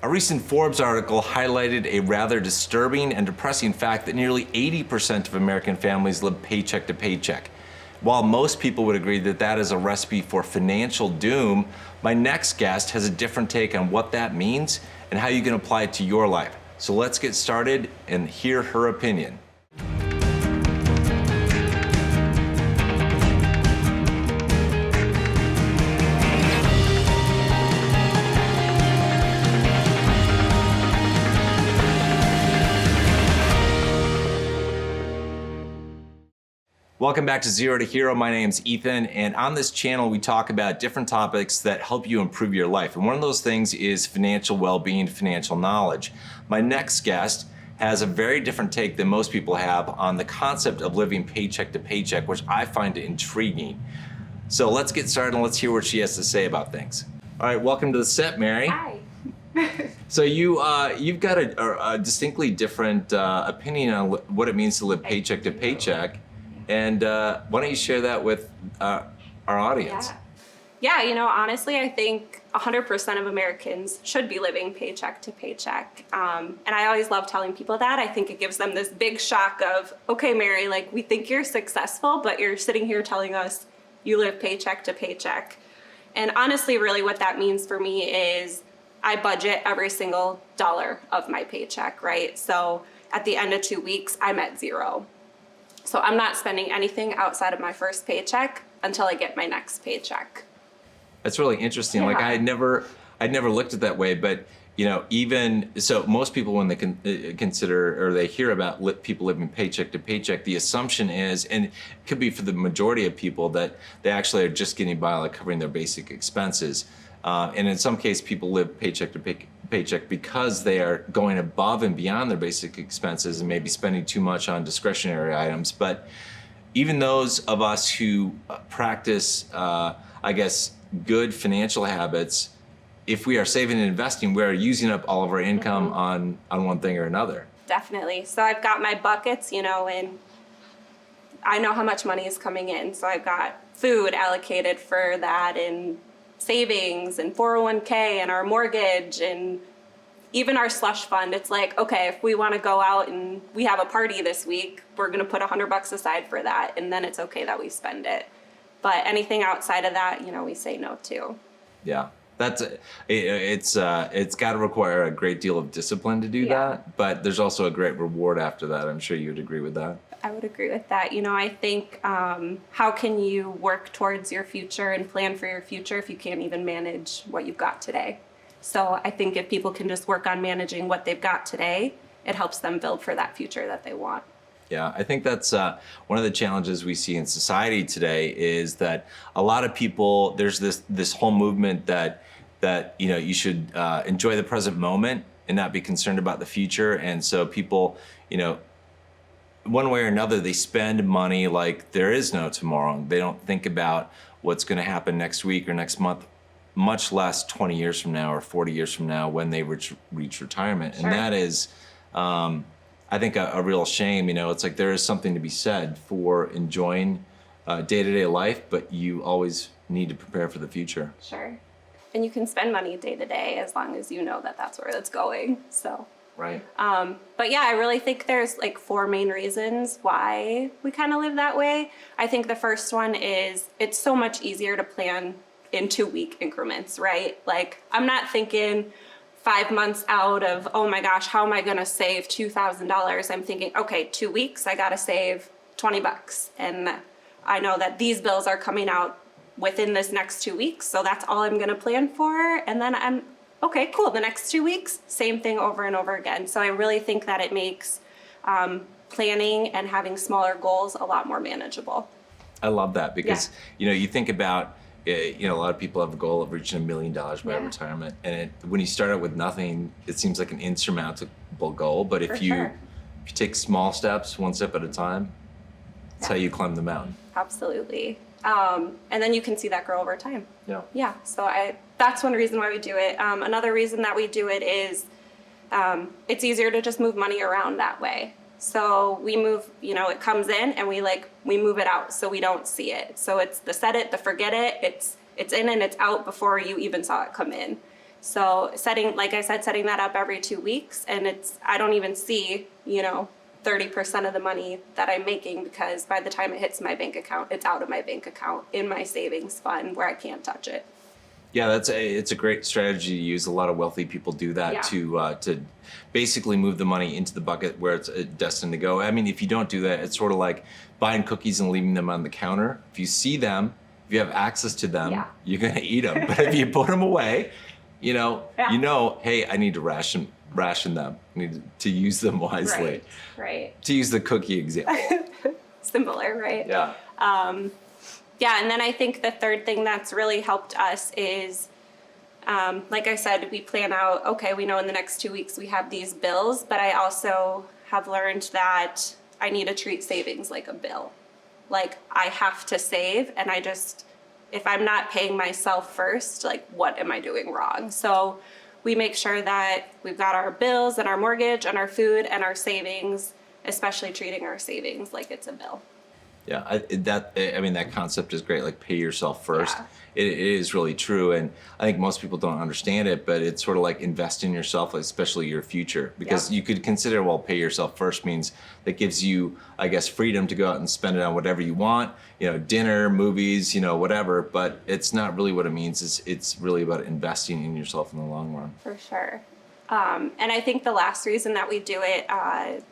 A recent Forbes article highlighted a rather disturbing and depressing fact that nearly 80% of American families live paycheck to paycheck. While most people would agree that that is a recipe for financial doom, my next guest has a different take on what that means and how you can apply it to your life. So let's get started and hear her opinion. Welcome back to Zero to Hero. My name's Ethan, and on this channel we talk about different topics that help you improve your life. And one of those things is financial well-being, financial knowledge. My next guest has a very different take than most people have on the concept of living paycheck to paycheck, which I find intriguing. So let's get started and let's hear what she has to say about things. All right, welcome to the set, Mary. Hi. So you've got a distinctly different opinion on what it means to live paycheck to paycheck. And why don't you share that with our audience? Yeah, you know, honestly, I think 100% of Americans should be living paycheck to paycheck. And I always love telling people that. I think it gives them this big shock of, okay, Mary, like we think you're successful, but you're sitting here telling us you live paycheck to paycheck. And honestly, really what that means for me is I budget every single dollar of my paycheck, right? So at the end of 2 weeks, I'm at zero. So I'm not spending anything outside of my first paycheck until I get my next paycheck. That's really interesting. Yeah. Like I'd never looked at it that way, but you know, even so, most people when they consider or they hear about people living paycheck to paycheck, the assumption is, and it could be for the majority of people, that they actually are just getting by, like covering their basic expenses. And in some cases, people live paycheck to paycheck because they are going above and beyond their basic expenses and maybe spending too much on discretionary items. But even those of us who practice, I guess, good financial habits, if we are saving and investing, we are using up all of our income on one thing or another. Definitely. So I've got my buckets, you know, and I know how much money is coming in. So I've got food allocated for that, and savings and 401k and our mortgage and even our slush fund. It's like, okay, if we want to go out and we have a party this week, we're going to put $100 aside for that, and then it's okay that we spend it. But anything outside of that, you know, we say no to. Yeah, it's got to require a great deal of discipline to do that, but there's also a great reward after that. I'm sure you'd agree with that. I would agree with that. You know, I think how can you work towards your future and plan for your future if you can't even manage what you've got today? So I think if people can just work on managing what they've got today, it helps them build for that future that they want. Yeah, I think that's one of the challenges we see in society today is that a lot of people, there's this whole movement that you know, you should enjoy the present moment and not be concerned about the future. And so people, you know, one way or another, they spend money like there is no tomorrow. They don't think about what's going to happen next week or next month, much less 20 years from now or 40 years from now when they reach retirement. Sure. And that is, I think, a real shame. You know, it's like there is something to be said for enjoying day-to-day life, but you always need to prepare for the future. Sure. And you can spend money day to day as long as you know that that's where it's going. So. Right. But yeah, I really think there's like 4 main reasons why we kind of live that way. I think the first one is it's so much easier to plan in 2-week increments, right? Like I'm not thinking 5 months out of, oh my gosh, how am I going to save $2,000? I'm thinking, okay, 2 weeks, I got to save $20. And I know that these bills are coming out within this next 2 weeks. So that's all I'm going to plan for. And then I'm okay, cool. The next 2 weeks, same thing over and over again. So I really think that it makes planning and having smaller goals a lot more manageable. I love that because, you know, you think about, you know, a lot of people have a goal of reaching $1 million by retirement. And when you start out with nothing, it seems like an insurmountable goal. But if you take small steps, one step at a time, that's how you climb the mountain. Absolutely. And then you can see that grow over time. Yeah. So that's one reason why we do it. Another reason that we do it is it's easier to just move money around that way. So we move, you know, it comes in and we move it out so we don't see it. So it's the set it, the forget it, it's in and it's out before you even saw it come in. So like I said, setting that up every 2 weeks, and I don't even see, 30% of the money that I'm making, because by the time it hits my bank account, it's out of my bank account in my savings fund where I can't touch it. Yeah, it's a great strategy to use. A lot of wealthy people do that Yeah. to basically move the money into the bucket where it's destined to go. I mean, if you don't do that, it's sort of like buying cookies and leaving them on the counter. If you see them, if you have access to them, Yeah. you're gonna eat them. But if you put them away, Yeah. hey, I need to ration them. I need to use them wisely. Right. To use the cookie example. Similar, right? Yeah. Yeah, and then I think the third thing that's really helped us is, like I said, we plan out, okay, we know in the next 2 weeks we have these bills, but I also have learned that I need to treat savings like a bill. Like, I have to save, and if I'm not paying myself first, like, what am I doing wrong? So we make sure that we've got our bills and our mortgage and our food and our savings, especially treating our savings like it's a bill. Yeah, that concept is great. Like, pay yourself first. Yeah. It is really true, and I think most people don't understand it. But it's sort of like invest in yourself, especially your future, because Yeah. you could consider, well, pay yourself first means that gives you, I guess, freedom to go out and spend it on whatever you want, dinner, movies, whatever. But it's not really what it means. It's really about investing in yourself in the long run. For sure. And I think the last reason that we do it,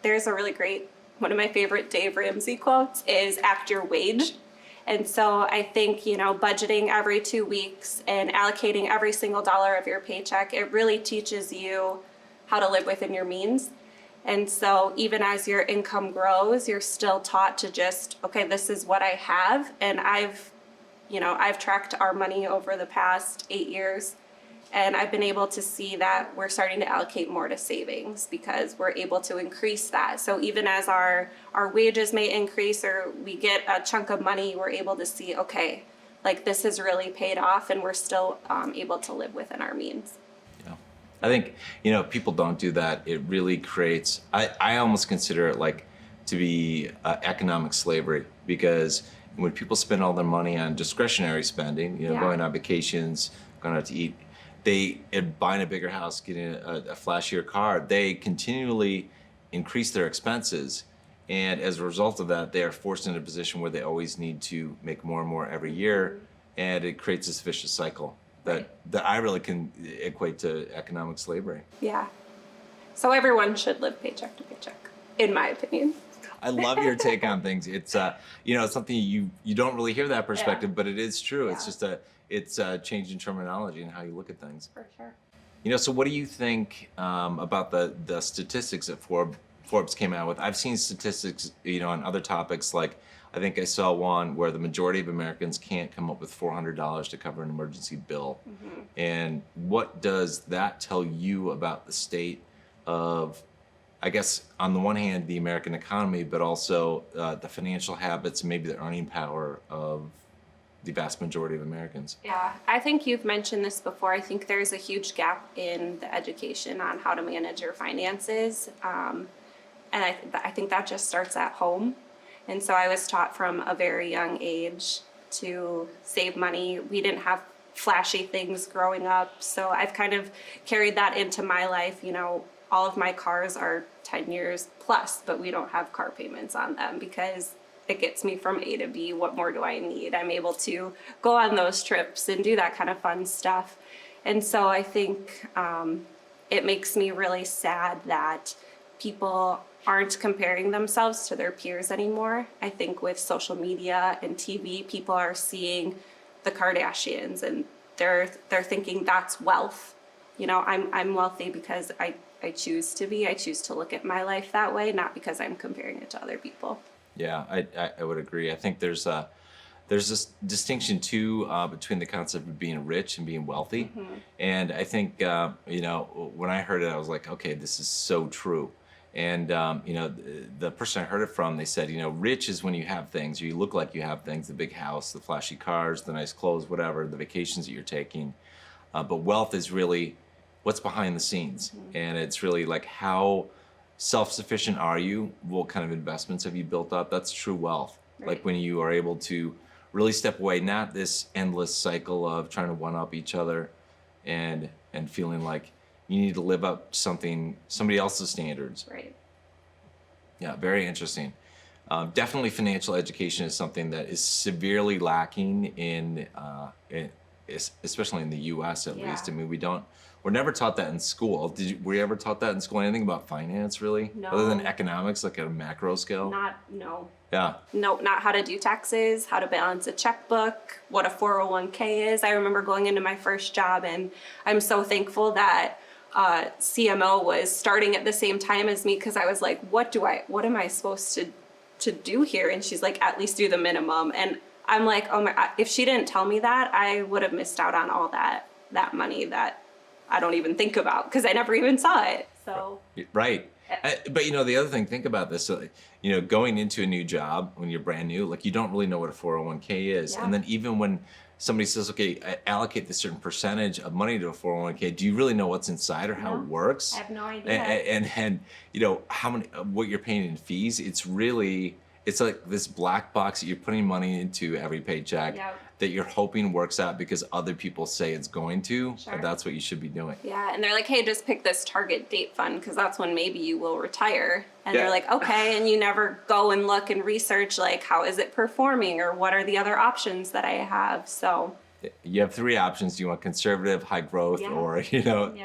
there's a really great, one of my favorite Dave Ramsey quotes is act your wage. And so I think, budgeting every 2 weeks and allocating every single dollar of your paycheck, it really teaches you how to live within your means. And so even as your income grows, you're still taught to just, okay, this is what I have. And I've tracked our money over the past 8 years. And I've been able to see that we're starting to allocate more to savings because we're able to increase that. So even as our wages may increase or we get a chunk of money, we're able to see, okay, like this has really paid off, and we're still able to live within our means. Yeah. I think, if people don't do that, it really creates, I almost consider it like to be economic slavery, because when people spend all their money on discretionary spending, Yeah. going on vacations, going out to eat, buying a bigger house, getting a flashier car, they continually increase their expenses. And as a result of that, they are forced into a position where they always need to make more and more every year. And it creates this vicious cycle that I really can equate to economic slavery. Yeah. So everyone should live paycheck to paycheck, in my opinion. I love your take on things. It's it's something you don't really hear that perspective, but it is true. Yeah. It's just it's a change in terminology and how you look at things. For sure. So what do you think about the statistics that Forbes came out with? I've seen statistics, on other topics, like I think I saw one where the majority of Americans can't come up with $400 to cover an emergency bill. Mm-hmm. And what does that tell you about the state of, I guess, on the one hand, the American economy, but also the financial habits and maybe the earning power of the vast majority of Americans? Yeah, I think you've mentioned this before. I think there's a huge gap in the education on how to manage your finances. And I think that just starts at home. And so I was taught from a very young age to save money. We didn't have flashy things growing up. So I've kind of carried that into my life. All of my cars are 10 years plus, but we don't have car payments on them because it gets me from A to B. What more do I need? I'm able to go on those trips and do that kind of fun stuff. And so I think it makes me really sad that people aren't comparing themselves to their peers anymore. I think with social media and TV, people are seeing the Kardashians and they're thinking that's wealth. I'm wealthy because I choose to be. I choose to look at my life that way, not because I'm comparing it to other people. Yeah, I would agree. I think there's this distinction too between the concept of being rich and being wealthy. Mm-hmm. And I think when I heard it, I was like, okay, this is so true. And the person I heard it from, they said, rich is when you have things, or you look like you have things, the big house, the flashy cars, the nice clothes, whatever, the vacations that you're taking. But wealth is really what's behind the scenes. Mm-hmm. And it's really like, how self-sufficient are you? What kind of investments have you built up? That's true wealth. Right. Like when you are able to really step away, not this endless cycle of trying to one-up each other and and feeling like you need to live up to somebody else's standards. Right. Yeah, very interesting. Definitely financial education is something that is severely lacking especially in the U.S. at least. I mean, we're never taught that in school. Were you ever taught that in school? Anything about finance, really? No. Other than economics, like at a macro scale? No. Yeah. No, not how to do taxes, how to balance a checkbook, what a 401k is. I remember going into my first job, and I'm so thankful that CMO was starting at the same time as me, because I was like, what am I supposed to do here? And she's like, at least do the minimum. And I'm like, oh my, if she didn't tell me that, I would have missed out on all that money that I don't even think about, because I never even saw it. So right. But the other thing, think about this. So, going into a new job when you're brand new, like you don't really know what a 401k is. Yeah. And then even when somebody says, okay, allocate this certain percentage of money to a 401k, do you really know what's inside or how it works? I have no idea. And how many, what you're paying in fees, it's like this black box that you're putting money into every paycheck that you're hoping works out because other people say it's going to. Sure. That's what you should be doing. Yeah, and they're like, hey, just pick this target date fund, because that's when maybe you will retire. And they're like, okay, and you never go and look and research, like, how is it performing, or what are the other options that I have? So you have three options. You want conservative, high growth, or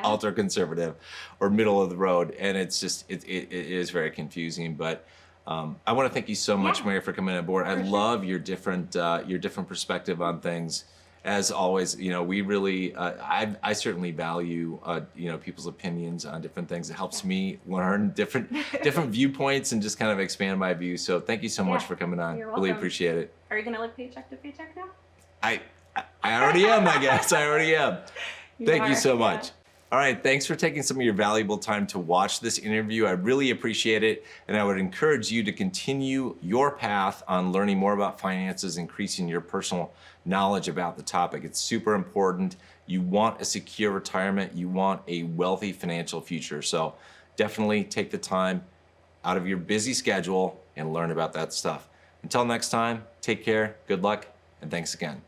ultra conservative, or middle of the road. And it's just it is very confusing. But I want to thank you so much, Mary, for coming on board. I love your different perspective on things. As always, we really I certainly value people's opinions on different things. It helps me learn different viewpoints and just kind of expand my view. So thank you so much for coming on. You're welcome. Really appreciate it. Are you gonna live paycheck to paycheck now? I already am, I guess. I already am. Thank you so much. All right, thanks for taking some of your valuable time to watch this interview. I really appreciate it, and I would encourage you to continue your path on learning more about finances, increasing your personal knowledge about the topic. It's super important. You want a secure retirement. You want a wealthy financial future. So definitely take the time out of your busy schedule and learn about that stuff. Until next time, take care, good luck, and thanks again.